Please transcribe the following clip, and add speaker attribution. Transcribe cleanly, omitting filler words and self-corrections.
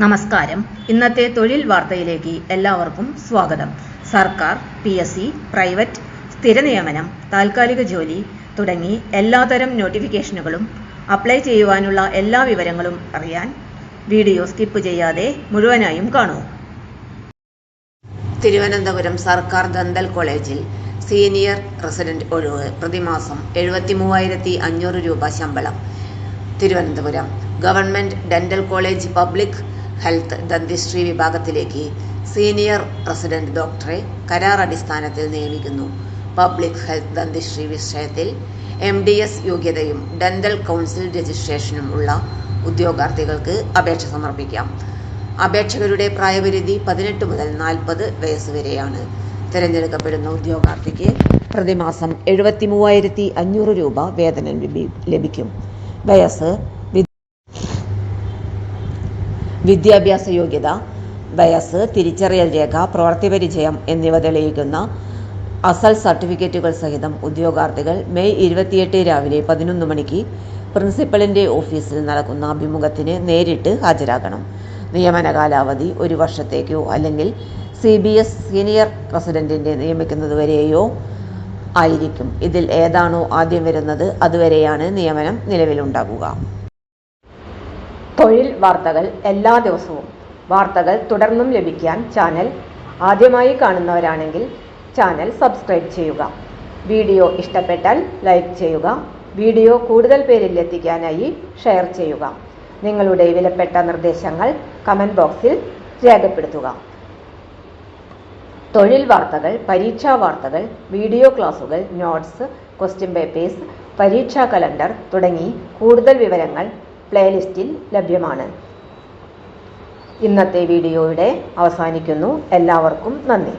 Speaker 1: നമസ്കാരം. ഇന്നത്തെ തൊഴിൽ വാർത്തയിലേക്ക് എല്ലാവർക്കും സ്വാഗതം. സർക്കാർ, PSC, പ്രൈവറ്റ്, സ്ഥിര നിയമനം, താൽക്കാലിക ജോലി തുടങ്ങി എല്ലാതരം നോട്ടിഫിക്കേഷനുകളും അപ്ലൈ ചെയ്യുവാനുള്ള എല്ലാ വിവരങ്ങളും അറിയാൻ വീഡിയോ സ്കിപ്പ് ചെയ്യാതെ മുഴുവനായും കാണൂ. തിരുവനന്തപുരം സർക്കാർ ദന്തൽ കോളേജിൽ സീനിയർ റെസിഡന്റ് ഒഴിവ്. പ്രതിമാസം 73,500 രൂപ ശമ്പളം. Thiruvananthapuram government dental college public health dentistry വിഭാഗത്തിലേക്ക് സീനിയർ റെസിഡന്റ് ഡോക്ടറെ കരാർ അടിസ്ഥാനത്തിൽ നിയമിക്കുന്നു. പബ്ലിക് ഹെൽത്ത് ദന്തിസ്ട്രി വിഷയത്തിൽ MDS യോഗ്യതയും ഡെന്റൽ കൗൺസിൽ രജിസ്ട്രേഷനും ഉള്ള ഉദ്യോഗാർത്ഥികൾക്ക് അപേക്ഷ സമർപ്പിക്കാം. അപേക്ഷകരുടെ പ്രായപരിധി 18 മുതൽ 40 വയസ്സ് വരെയാണ്. തിരഞ്ഞെടുക്കപ്പെടുന്ന ഉദ്യോഗാർത്ഥിക്ക് പ്രതിമാസം 73,500 രൂപ വേതനം ലഭിക്കും. വയസ്സ്, വിദ്യാഭ്യാസ യോഗ്യത, വയസ്സ്, തിരിച്ചറിയൽ രേഖ, പ്രവൃത്തി പരിചയം എന്നിവ തെളിയിക്കുന്ന അസൽ സർട്ടിഫിക്കറ്റുകൾ സഹിതം ഉദ്യോഗാർത്ഥികൾ മെയ് 28 രാവിലെ 11 മണിക്ക് പ്രിൻസിപ്പലിന്റെ ഓഫീസിൽ നടക്കുന്ന അഭിമുഖത്തിന് നേരിട്ട് ഹാജരാകണം. നിയമന കാലാവധി 1 വർഷത്തേക്കോ അല്ലെങ്കിൽ CBS സീനിയർ റെസിഡന്റിനെ നിയമിക്കുന്നതുവരെയോ ആയിരിക്കും. ഇതിൽ ഏതാണോ ആദ്യം വരുന്നത് അതുവരെയാണ് നിയമനം നിലവിലുണ്ടാകുക. തൊഴിൽ വാർത്തകൾ എല്ലാ ദിവസവും. വാർത്തകൾ തുടർന്നും ലഭിക്കാൻ ചാനൽ ആദ്യമായി കാണുന്നവരാണെങ്കിൽ ചാനൽ സബ്സ്ക്രൈബ് ചെയ്യുക. വീഡിയോ ഇഷ്ടപ്പെട്ടാൽ ലൈക്ക് ചെയ്യുക. വീഡിയോ കൂടുതൽ പേരിൽ എത്തിക്കാനായി ഷെയർ ചെയ്യുക. നിങ്ങളുടെ വിലപ്പെട്ട നിർദ്ദേശങ്ങൾ കമന്റ് ബോക്സിൽ രേഖപ്പെടുത്തുക. തൊഴിൽ വാർത്തകൾ, പരീക്ഷാ വാർത്തകൾ, വീഡിയോ ക്ലാസുകൾ, നോട്ട്സ്, ക്വസ്റ്റ്യൻ പേപ്പേഴ്സ്, പരീക്ഷാ കലണ്ടർ തുടങ്ങി കൂടുതൽ വിവരങ്ങൾ പ്ലേലിസ്റ്റിൽ ലഭ്യമാണ്. ഇന്നത്തെ വീഡിയോയുടെ അവസാനിക്കുന്നു. എല്ലാവർക്കും നന്ദി.